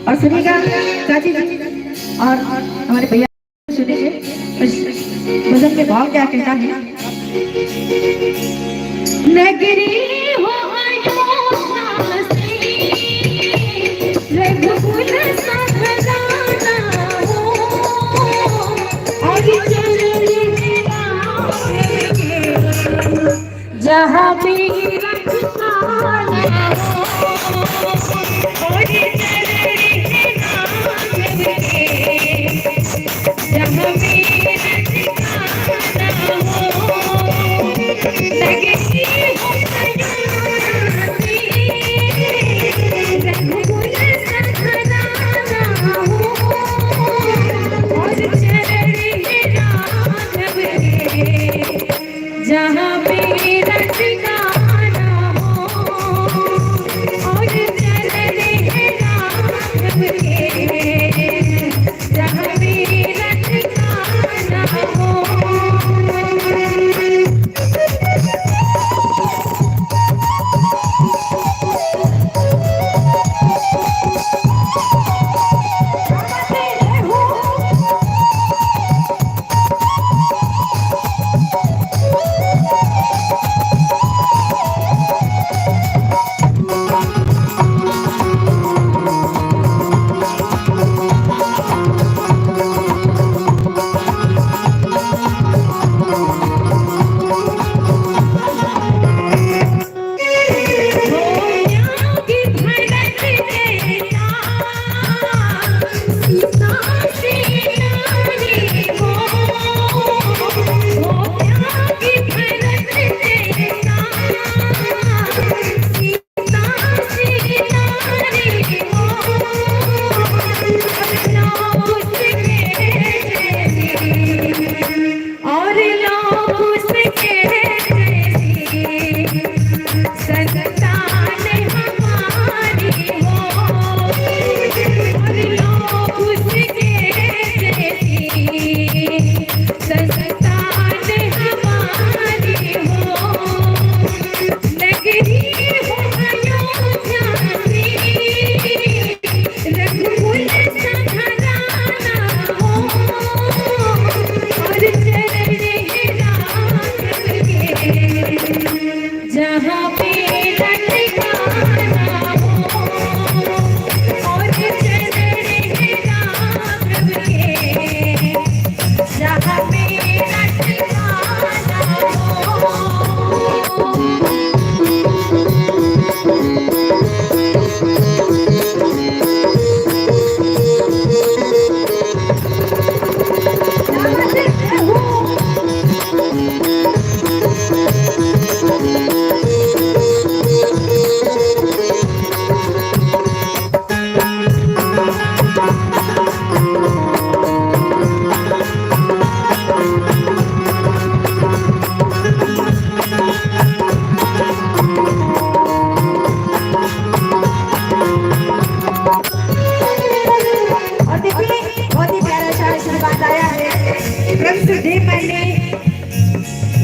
और सुनिएगा चाची और हमारे भैया सुनिए भजन में भाव क्या कहता है। नगरी हो रघुकुल सखदाना हो और जहाँ भी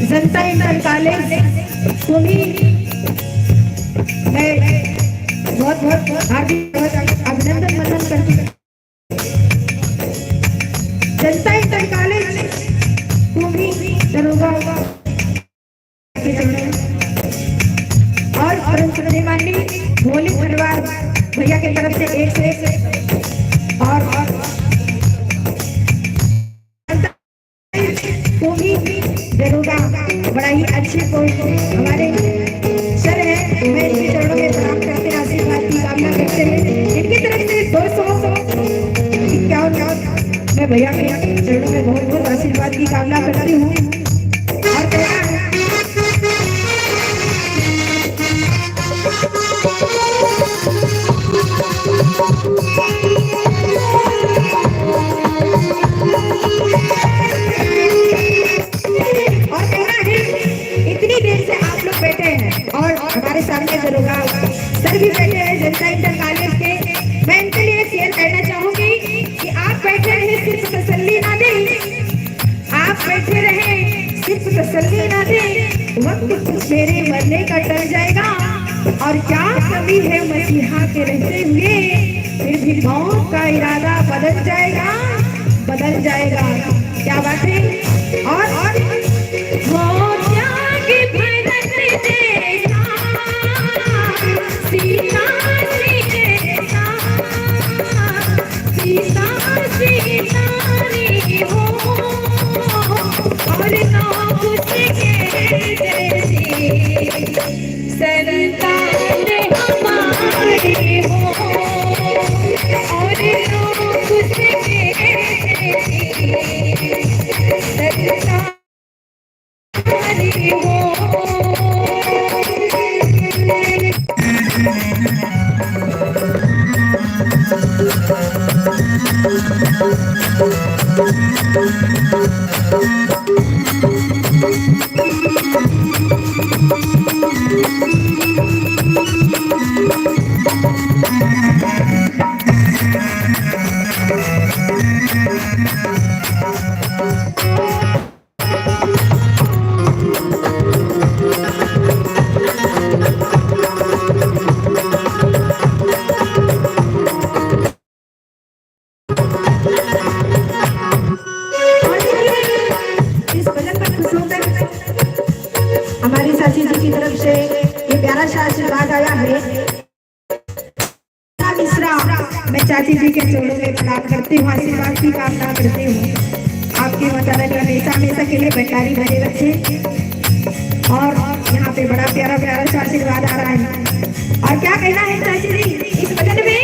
जनता इंटर कॉलेज तुम्हें मैं बहुत बहुत हार्दिक अभिनंदन वंदन करती हूँ। जनता इंटर कॉलेज तुम्हें दरोगा और माननीय भोली परिवार भैया की तरफ से एक से और दरोगा बड़ा ही अच्छे पोस्ट हमारे सर है। मैं इनके चरणों में प्रणाम करते हैं, आशीर्वाद की कामना करते हैं। इनकी तरफ से 251 मैं भैया के चरणों में बहुत बहुत आशीर्वाद की कामना करती हूँ। और हमारे सामने दरोगा सर भी बैठे हैं जनता इंटर कॉलेज के। मैं इनके लिए शेयर करना चाहूंगी कि आप बैठे रहे सिर्फ तसल्ली ना दें, आप बैठे रहे सिर्फ तसल्ली ना दें। वक्त कुछ मेरे मरने का टल जाएगा और क्या कमी है मसीहा के रहते हुए। फिर भी मौत का इरादा बदल जाएगा, बदल जाएगा। क्या बात है? और वो त्याग भरत जैसा, सीता जी जैसा, सीता सीता नी हो, और नौ उसके जैसी संतान हमारी हो, और लोग उसके जैसी संतान हमारी हो। हमारी चाची जी की तरफ से ये प्यारा सा आशीर्वाद आया है। मिश्रा, मैं चाची जी के चरणों में प्रणाम करती हूँ, आशीर्वाद की कामना करती हूँ। आपकी माता रानी हमेशा हमेशा के लिए भंडारी बने रखे। और यहाँ पे बड़ा प्यारा प्यारा सा आशीर्वाद आ रहा है। और क्या कहना है चाची जी इस भजन में?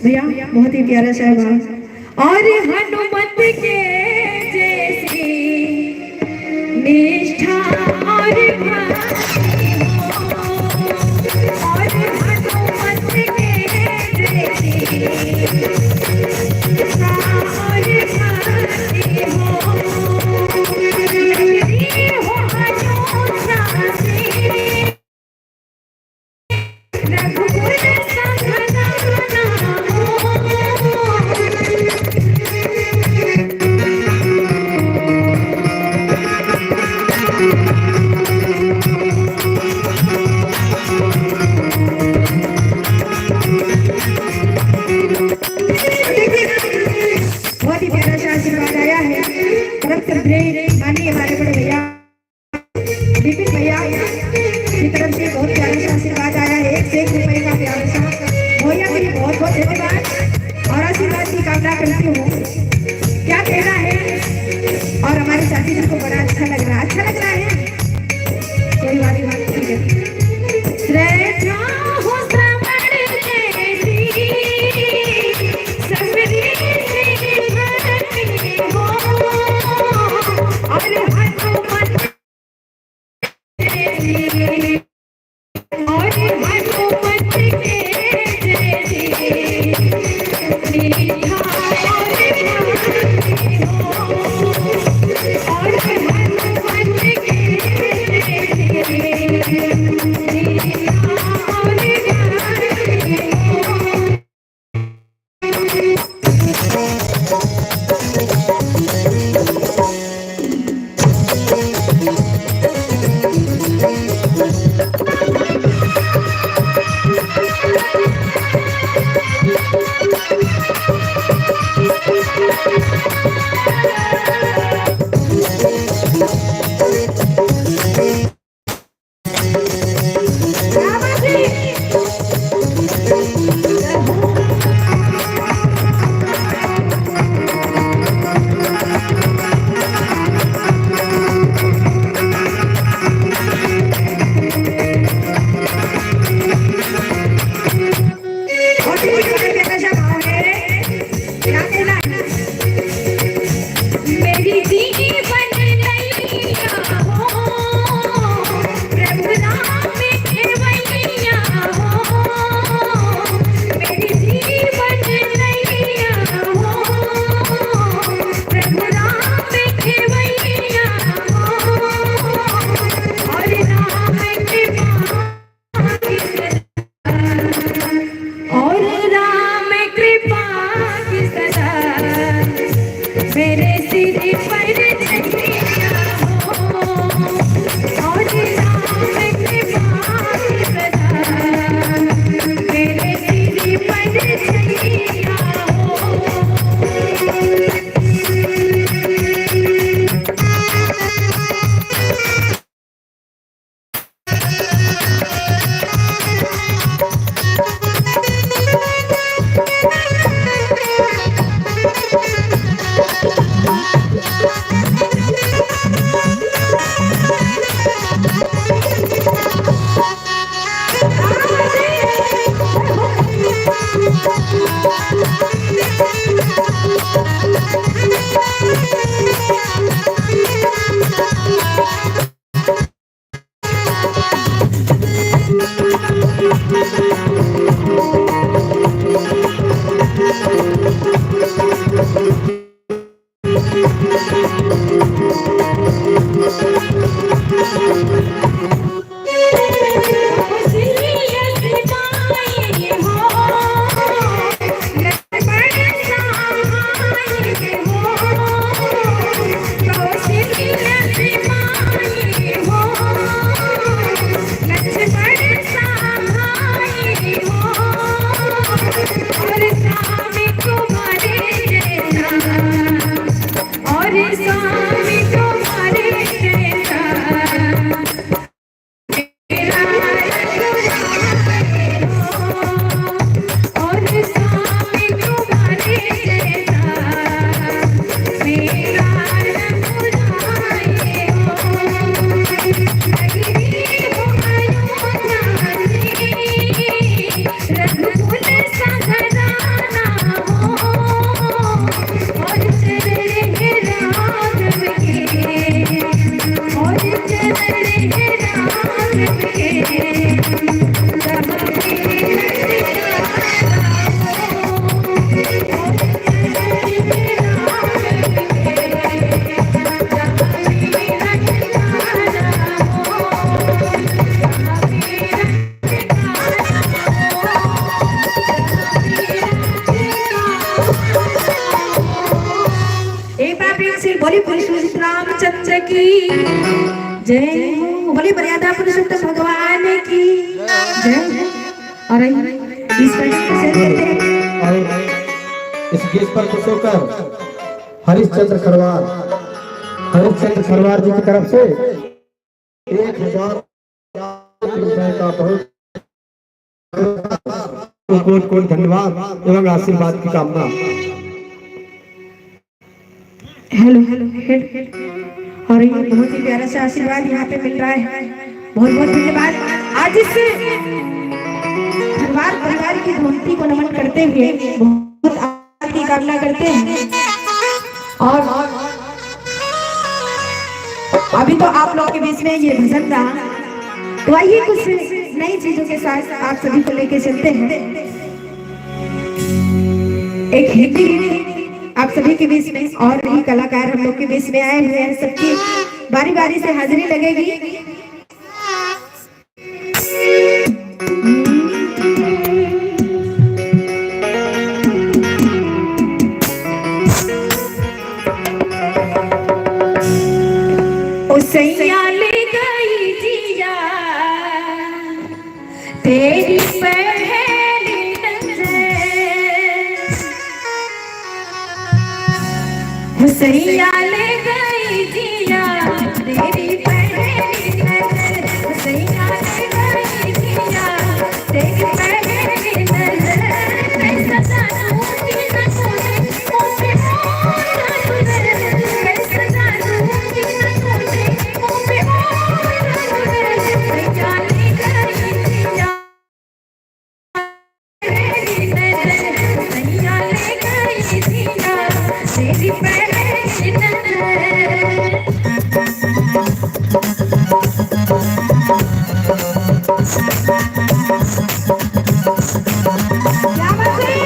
भैया बहुत ही प्यारा सा भाव। और हनुमत के जैसी निष्ठा और भक्ति हो, और हनुमत के जैसी निष्ठा और भक्ति हो, लगती हो अयोध्या से रघुकुल संघना बहुत ही प्यारा सा आशीर्वाद आया है। परम श्रद्धेय माननीय हमारे बड़े भैया विपिन भैया की तरफ से बहुत प्यारा सा आशीर्वाद आया है। 1 रुपए का प्यारा सा भैया के लिए बहुत बहुत धन्यवाद और आशीर्वाद की कामना करती हूँ। क्या कहना है? और हमारी चाची जी को बड़ा अच्छा लग रहा है, अच्छा लग रहा है। कोई बात नहीं, ठीक है। और रामचंद्र की जय हो। बोली मर्यादा पुरुषोत्तम भगवान की जय। और इस गीत पर खुश होकर हरिश्चंद्र खरवार जी की तरफ से 1000 रुपए का बहुत कोट धन्यवाद एवं आशीर्वाद की कामना। हेलो हेलो और ये बहुत ही प्यारा सा आशीर्वाद यहाँ पे मिल रहा है। बहुत बहुत धन्यवाद। आज इस परिवार की धोती को नमन करते हुए बहुत आशीर्वाद की कामना करते हैं। और अभी तो आप लोग के बीच में ये भजन रहा, तो आइए कुछ नई चीजों के साथ आप सभी को लेके चलते हैं। एक हिंदी आप सभी के बीच में और भी कलाकार हम लोग के बीच में आए हुए हैं, सबकी बारी बारी से हाजिरी लगेगी। सैया ले गई जिया तेरी पहली नजर, सैया ले गई जिया तेरी पहली नजर, सैया ले गई जिया तेरी पहली नजर। कैसा जानूंगी न तुझे मुझे होना तुझे, कैसा जानूंगी न तुझे मुझे होना तुझे। सैया ले गई जिया तेरी नजर, सैया ले गई जिया तेरी पहली नजर। क्या बात है?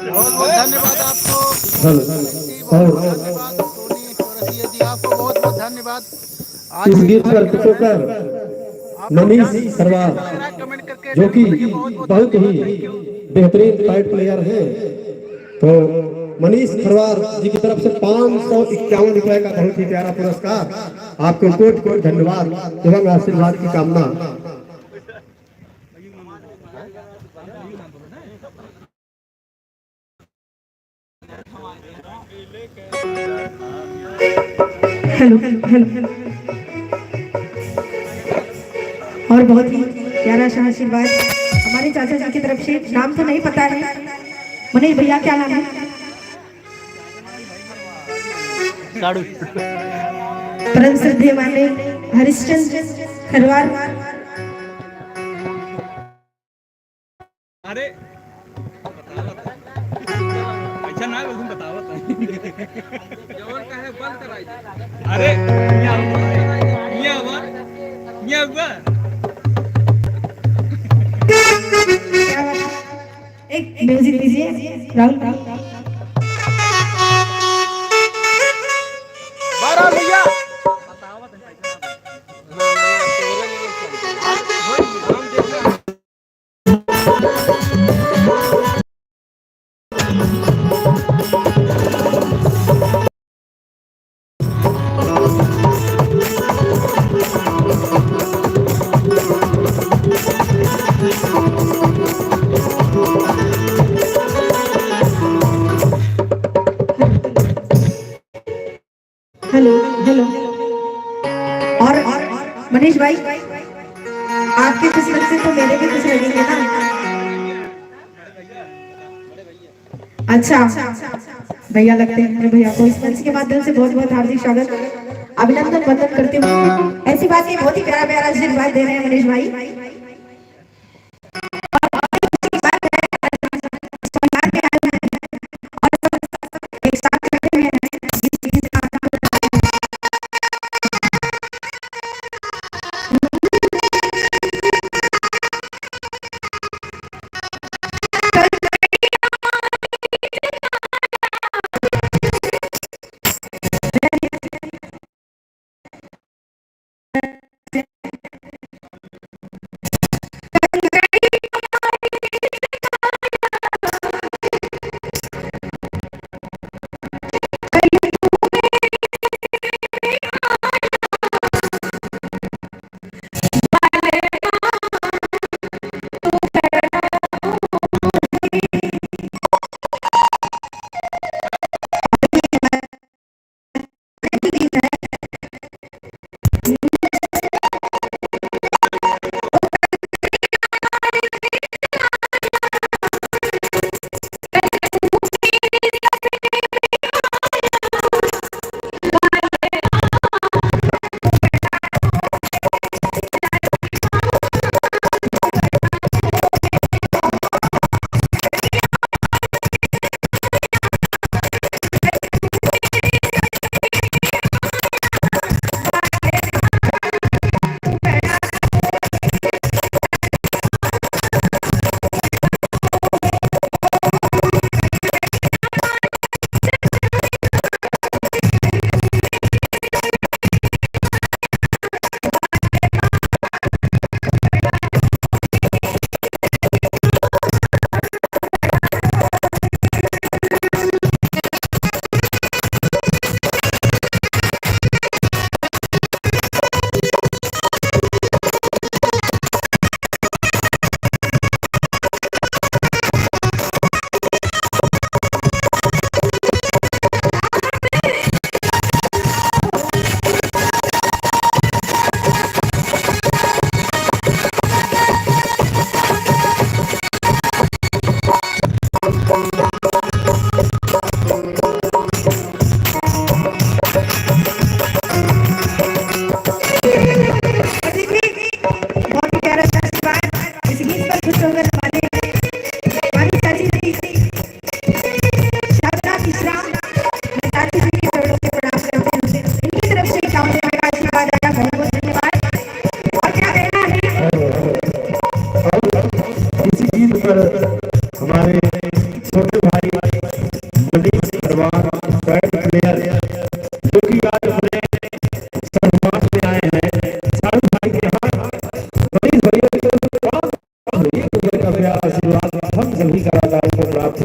बहुत बहुत धन्यवाद आपको। हेलो बहुत बहुत और धन्यवाद सोनी चौरसिया जी, आपको बहुत बहुत धन्यवाद। आज इस के गीत पर कार्यक्रम कुछ कर में आप लोग मनीष ध्यान दीजिए, सरवार कैसा लग रहा है कमेंट करके जो कि जरूर बताइए। बहुत बहुत बहुत धन्यवाद, ही थैंक यू। बेहतरीन फाइट प्लेयर हैं। तो मनीष खरवार जी की तरफ से 551 रुपए का बहुत ही प्यारा पुरस्कार। आपको कोट कोट धन्यवाद एवं आशीर्वाद की कामना। Hello hello. और बहुत ही प्यारा सा आशीर्वाद हमारे चाचा जी की तरफ से। नाम तो नहीं पता है, मनीष भैया क्या नाम है? परम श्रद्धेय माने हरिश्चंद्र खरवार। अरे अच्छा ना तुम बताओ जवन का है बंद कराई। अरे ये हुआ क्या बात है? एक म्यूजिक दीजिए राहुल। बारह भैया हेलो हेलो। और मनीष भाई, आपकी किस्मत से तो मेरे भी कुछ लगेंगे ना। अच्छा भैया लगते हैं। मेरे भैया को इस मंच के माध्यम से बहुत बहुत हार्दिक स्वागत अभिनंदन वंदन करते हुए। ऐसी बात नहीं, बहुत ही प्यारा प्यारा आशीर्वाद दे रहे हैं मनीष भाई। एक साथ खड़े हुए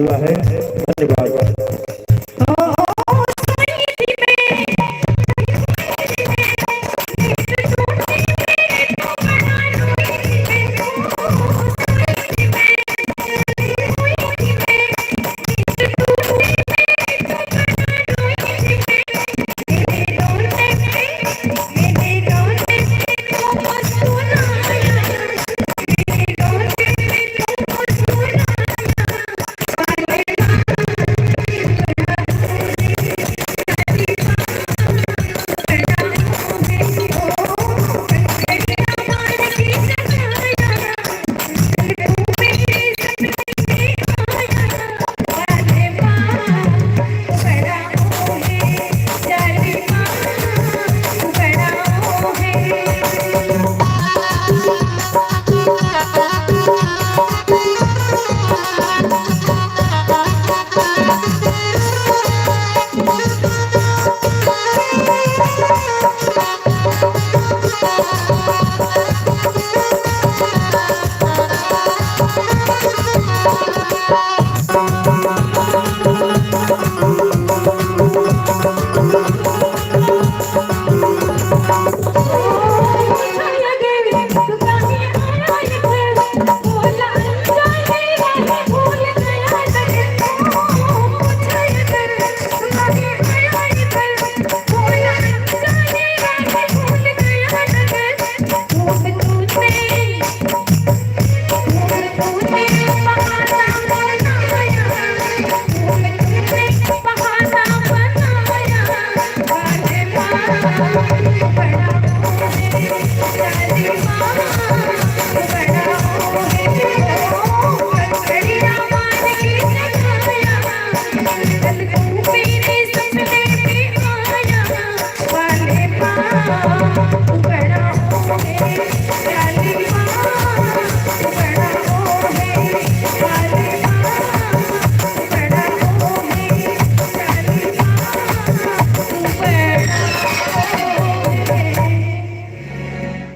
हुआ है। धन्यवाद।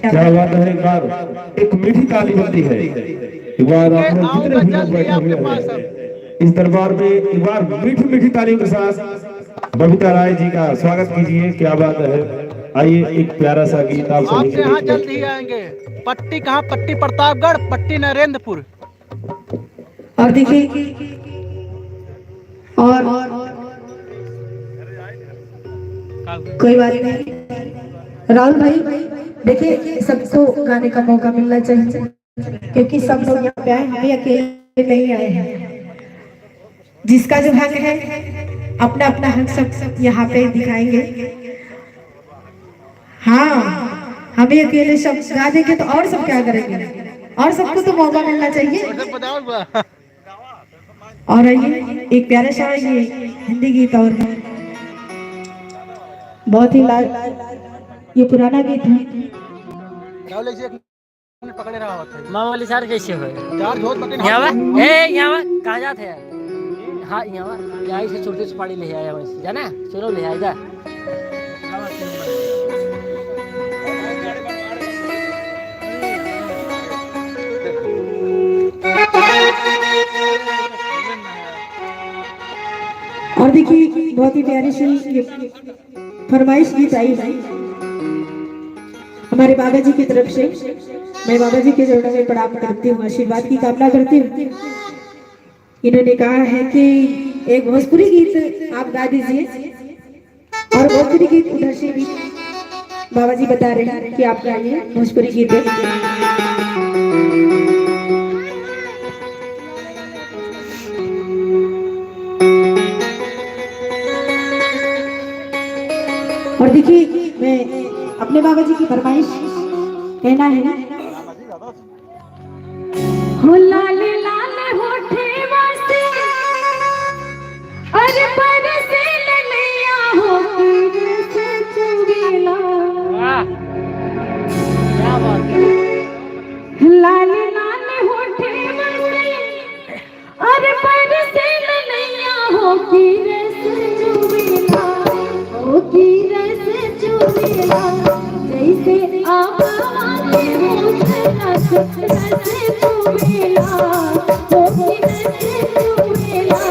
क्या बात है। एक बार एक मीठी ताली बनती है। एक बार आप लोग जितने भी लोग बैठे हुए हैं इस दरबार में एक बार मीठी मीठी तालियों के साथ बबीता राय जी का स्वागत कीजिए। क्या बात है। आइए एक प्यारा सा गीत आप सभी आपके यहाँ जल्द ही आएंगे। पट्टी कहाँ? पट्टी प्रतापगढ़, पट्टी नरेंद्रपुर। और देखिए और कोई बात नहीं राहुल भाई, देखिए सबको गाने का मौका मिलना चाहिए क्योंकि सब लोग यहाँ पे आए, हम अकेले नहीं आए हैं। जिसका जो हक है अपना अपना हक सब यहाँ पे दिखाएंगे। हाँ, हम अकेले सब गा देंगे तो और सब क्या करेंगे, और सबको तो मौका मिलना चाहिए। और आइए एक प्यारा सा ये हिंदी गीत और बहुत ही ये पुराना गीत है। पकड़े रहा होता माँ वाली सार कैसे हो है। यहाँ कहाँ जाते हैं? हाँ यहाँ से छोटे सुपारी ले आया जाना, चलो ले आएगा। और देखिए बहुत ही प्यारी सी फरमाइश गीत आई है हमारे बाबा जी की तरफ से। मैं बाबा जी के चरणों में प्रणाम करती हूँ, आशीर्वाद की कामना करती हूँ। इन्होंने कहा है कि एक भोजपुरी गीत आप गा दीजिए और भोजपुरी गीत उधर से भी बाबा जी बता रहे हैं कि आप गाइए भोजपुरी गीत। और देखिए मैं अपने बाबा जी की फरमाइश कहना है ना, हो लाले लाले होठे वासे अरे परसे ललिया हो से चुगेला। क्या बात है। लाले लाले होठे वासे अरे परसे ललिया हो से चुगेला, हो से चुगेला। जैसे आप आते हो रस चुगेला, हो रस चुगेला।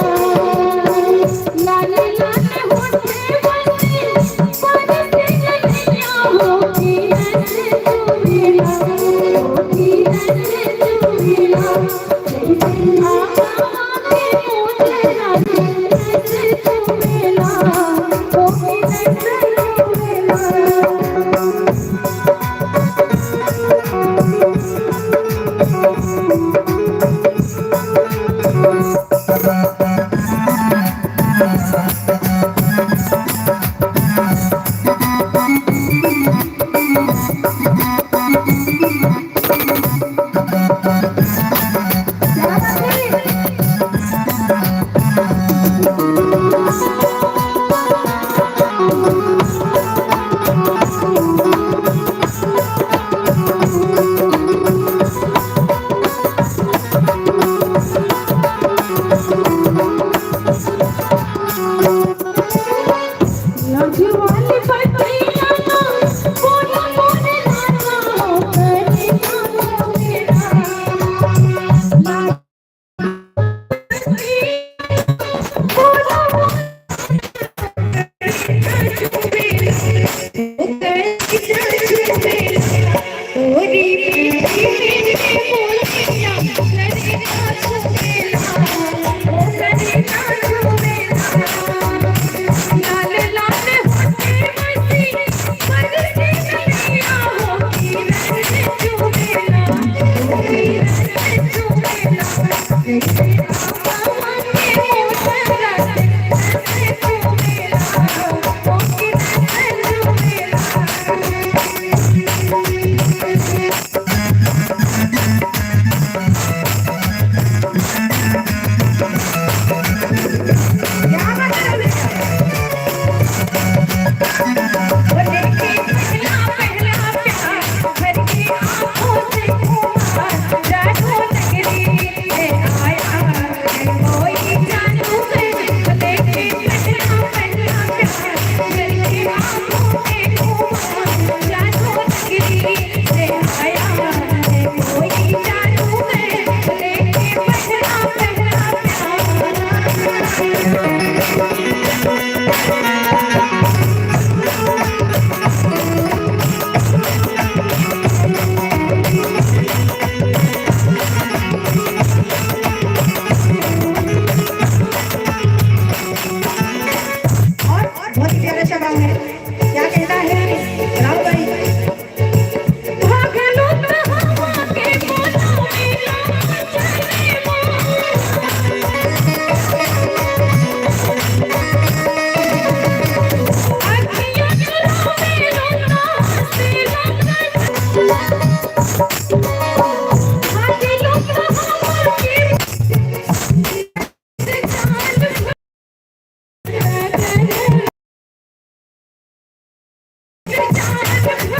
Thank you.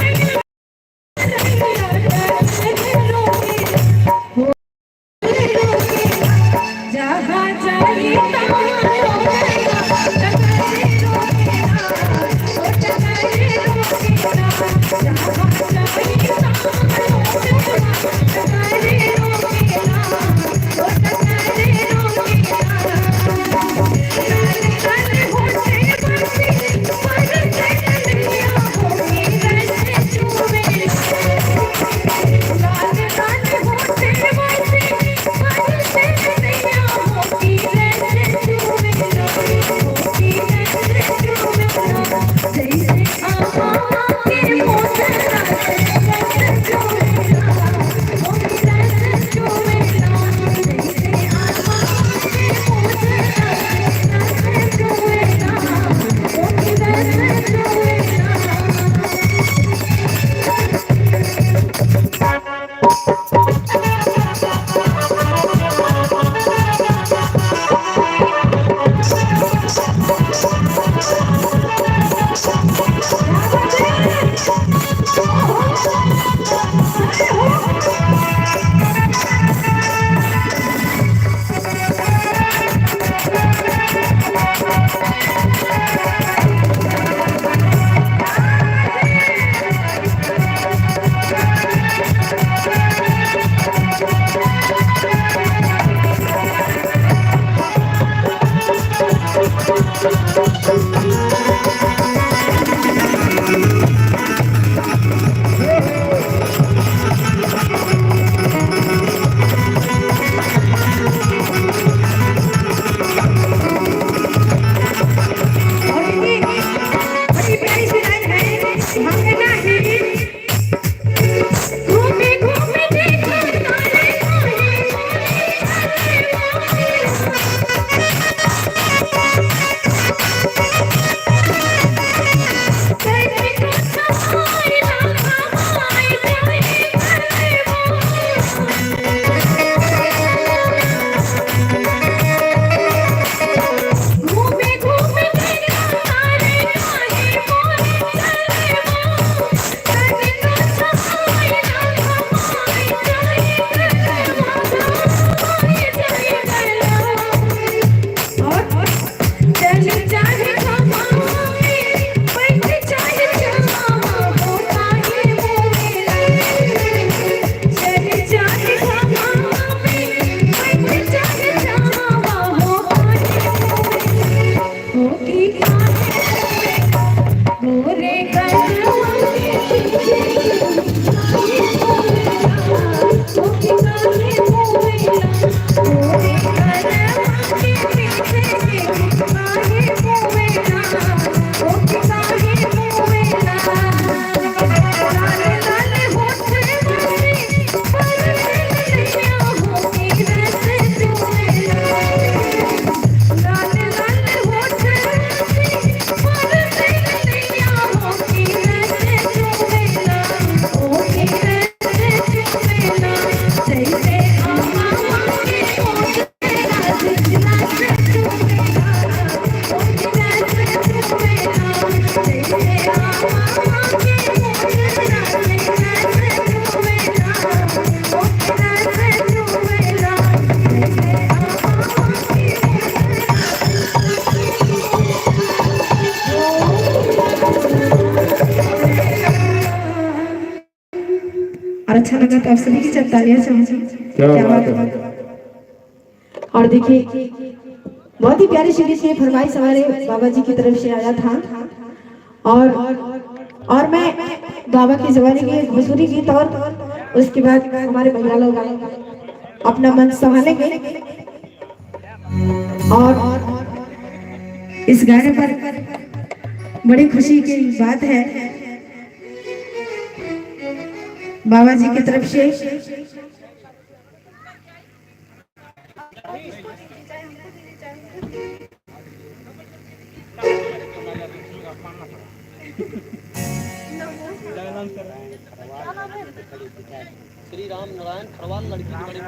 और अच्छा लगा तो आप सभी की जब तालियां चाहूंगी। क्या बात है। और देखिए बहुत ही प्यारी सी गीत फरमाइश हमारे बाबा जी की तरफ से आया था और मैं बाबा की जबानी की भोजपुरी गीत और उसके बाद हमारे भैया लोग अपना मन संभालेंगे और इस गाने पर बड़ी खुशी की बात है बाबा जी की तरफ से श्री राम नारायण खरवाल लड़की की बड़ी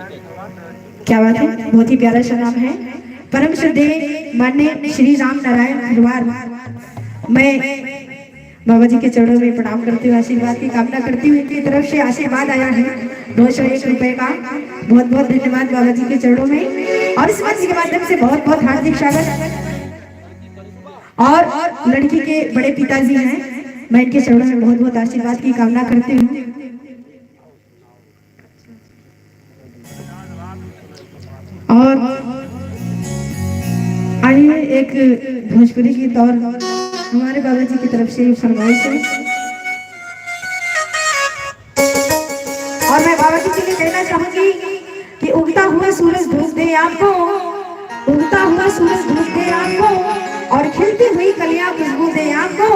क्या बात है, बहुत ही प्यारा सा नाम है। परम श्रद्धेय माननीय श्री राम नारायण खरवाल, मैं बाबा जी के चरणों में प्रणाम करती हूँ, आशीर्वाद की कामना करती हूँ। इनकी तरफ से आशीर्वाद आया है 201 रुपए का, बहुत बहुत धन्यवाद बाबा जी के चरणों में। और इस मंच के माध्यम से बहुत बहुत हार्दिक स्वागत। और लड़की के बड़े पिताजी हैं, मैं इनके चरणों में बहुत बहुत आशीर्वाद की कामना करती हूँ। और आइए एक भोजपुरी गीत और हमारे बाबा जी की तरफ से फरमाइश है और मैं बाबा जी के लिए कहना चाहूंगी कि उगता हुआ सूरज धूप दे आपको, उगता हुआ सूरज धूप दे आपको और खिलती हुई कलियां खुशबू दे आपको,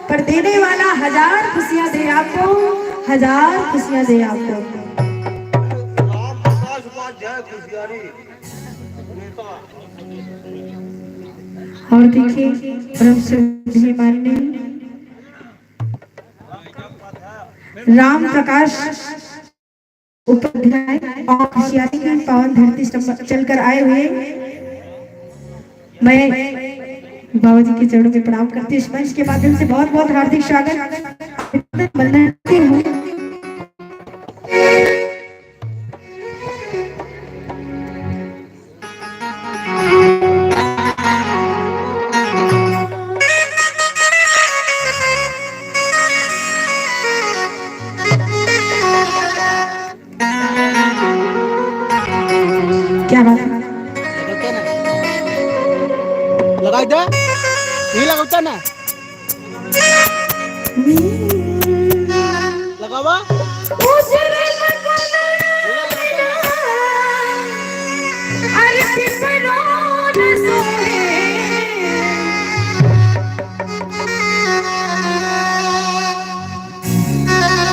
पर देने वाला 1000 खुशियां दे आपको, 1000 खुशियां दे आपको। और देखिए परम श्रद्धेय माननीय राम प्रकाश उपाध्याय और खुशियारी की पावन धरती चलकर आए हुए, मैं बाबा जी के चरणों में प्रणाम करती हूँ। इस मंच के माध्यम से बहुत बहुत हार्दिक स्वागत करती हूँ। क्या बात है, लगाई दे, नहीं लगाता ना, लगावा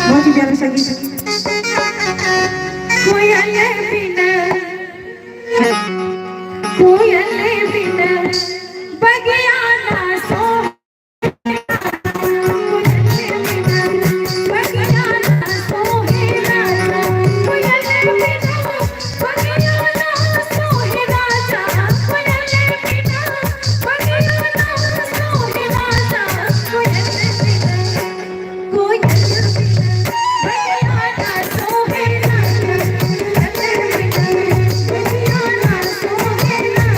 बहुत ही प्यारा संगीत। कोयल बिना बगिया ना सो, बगिया ना सोहे राजा, कोयल बिना बगिया ना सोहे राजा, कोयल बिना बगिया ना सोहे राजा, कोयल बिना बगिया ना सोहे राजा,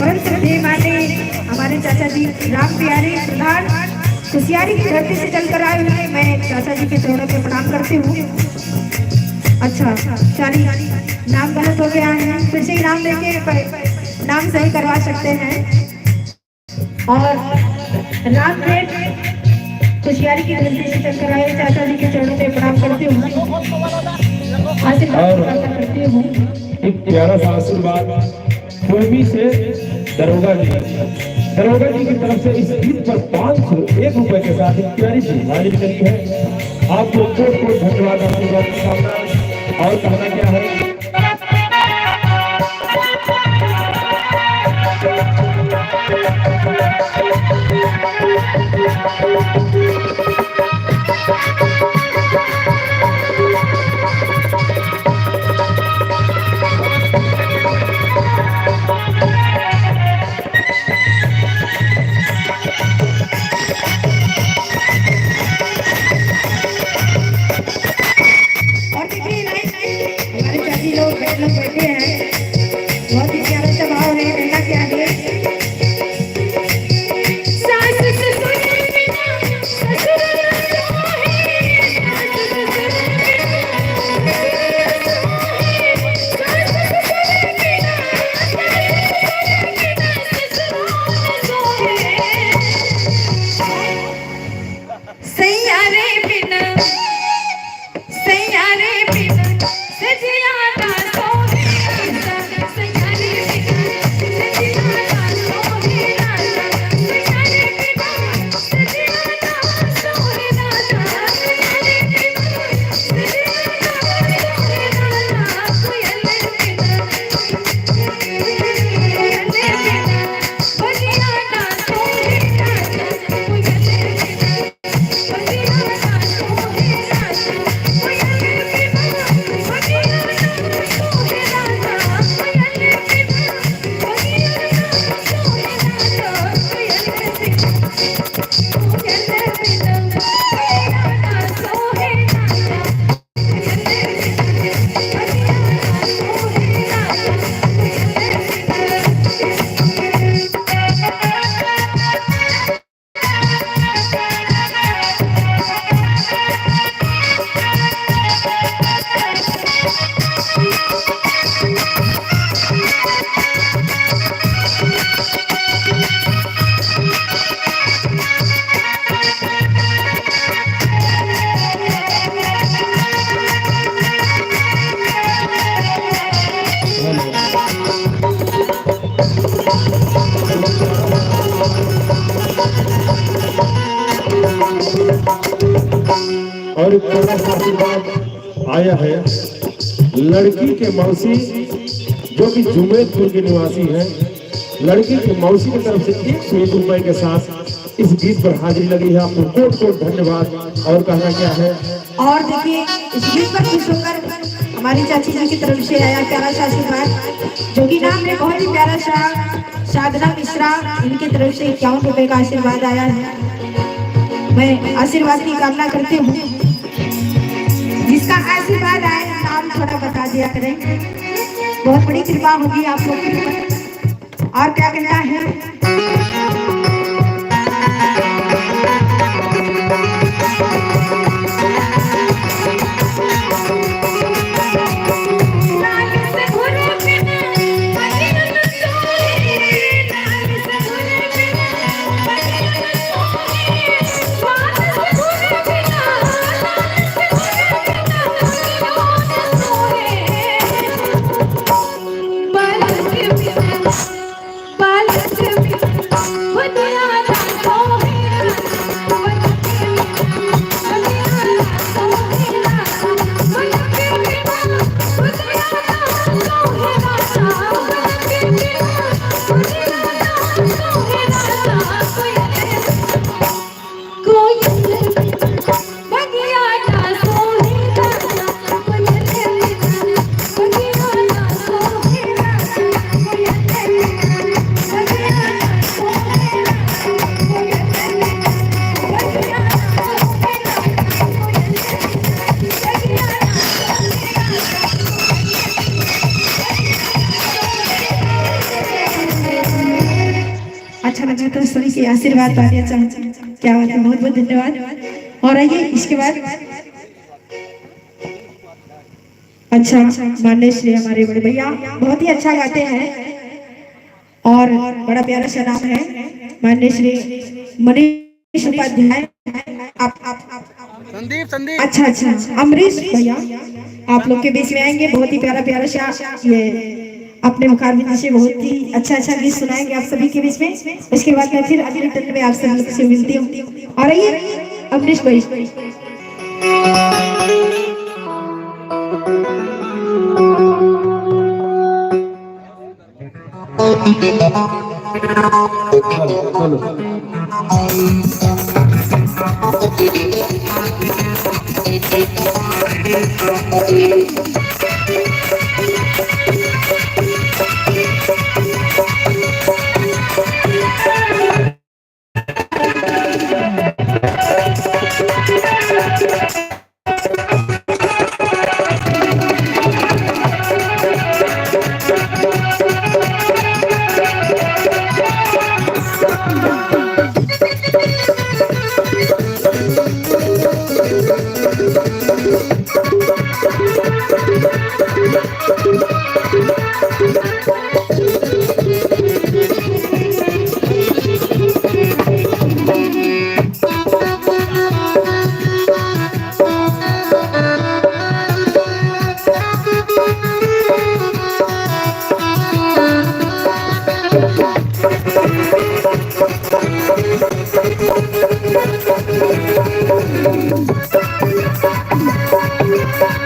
परम श्रद्धेय माने हमारे चाचा जी राम प्यारे प्रधान कुशियारी की धरती से चलकर आए हुए, मैं चाचा जी के चरणों पे प्रणाम करती हूँ। अच्छा चलिए, नाम गलत हो गया है, फिर से ही नाम लेके नाम सही करवा सकते हैं। और रामदेव कुशियारी की धरती से चलकर आए चाचा जी के चरणों पे प्रणाम करती हूँ, आशीर्वाद करती हूँ। एक प्यारा सा आशीर्वाद पूर्वी से दरोगा जी की तरफ से इस गीत पर 501 रुपए के साथ एक प्यारी सी हाजिरी करी है। आपको कोट कोट धन्यवाद, आशीर्वाद की कामना। और कहना क्या है, बैठे हैं, बहुत ही प्यारा सा भाव है, कहना क्या है। सास ससुर बिना ससुर सैयारे बिना सजिया और एक बड़ा सा आशीर्वाद आया है लड़की के मौसी जो कि जुमेदपुर के निवासी हैं। लड़की की मौसी की तरफ से 101 रुपए के साथ इस गीत पर हाजिरी लगी है। आपको कोट कोट धन्यवाद। और कहना क्या है, और देखिए इस गीत पर खुश होकर हमारी चाची जी की तरफ से आया प्यारा सा आशीर्वाद, जो कि नाम है बहुत ही प्यारा सा साधना मिश्रा, इनकी तरफ से 51 रुपए का आशीर्वाद आया है। मैं आशीर्वाद की कामना करती हूँ, जिसका आशीर्वाद आए नाम थोड़ा बता दिया करें, बहुत बड़ी कृपा होगी आप लोगों के ऊपर। और क्या कहना है, अच्छा लगा तो सभी के आशीर्वाद पाने चाहूँ। क्या बात है, बहुत बहुत धन्यवाद। और आइए इसके बाद अच्छा माननीय श्री हमारे बड़े भैया बहुत ही अच्छा गाते हैं और बड़ा प्यारा सा नाम है माननीय श्री मनीष उपाध्याय। संदीप संदीप अच्छा अच्छा अमरीश भैया आप लोग के बीच में आएंगे, बहुत ही प्यारा प्यारा सा ये अपने मुखारबिंद से बहुत ही अच्छा अच्छा गीत सुनाएंगे आप सभी के बीच में। इसके बाद मैं फिर अगले रिटर्न में आप सभी लोग से मिलती हूँ। और आइए अमरीश भाई।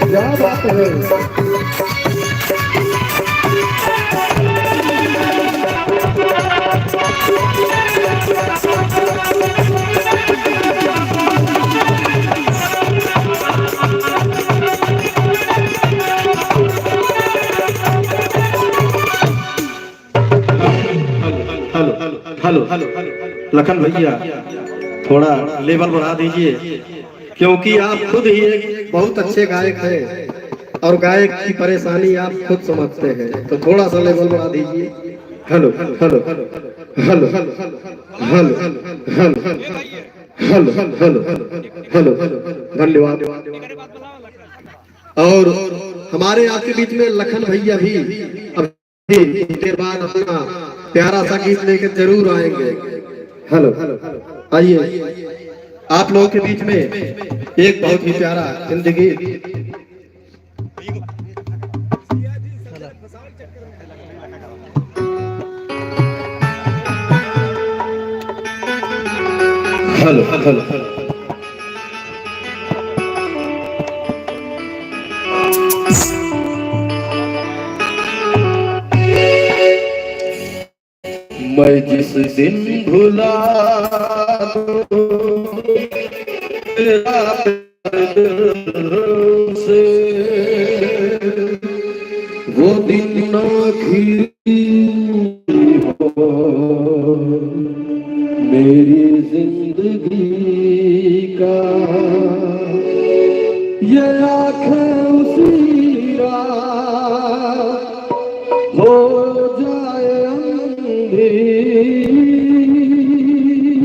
क्या बात है। हेलो लखन भैया थोड़ा लेवल बढ़ा दीजिए, क्योंकि आप खुद ही एक बहुत अच्छे गायक हैं और गायक की परेशानी आप खुद समझते हैं, तो थोड़ा सा लेवल बढ़ा दीजिए। Hello hello hello hello hello hello hello hello धन्यवाद। और हमारे आपके बीच में लखन भैया भी अभी देर बाद अपना प्यारा सा गीत लेकर जरूर आएंगे। हेलो आइए आप लोगों के बीच में एक बहुत ही प्यारा हिंदी गीत। हेलो हेलो मैं जिस दिन भुला दूं तेरा से वो दिन आखिरी हो मेरी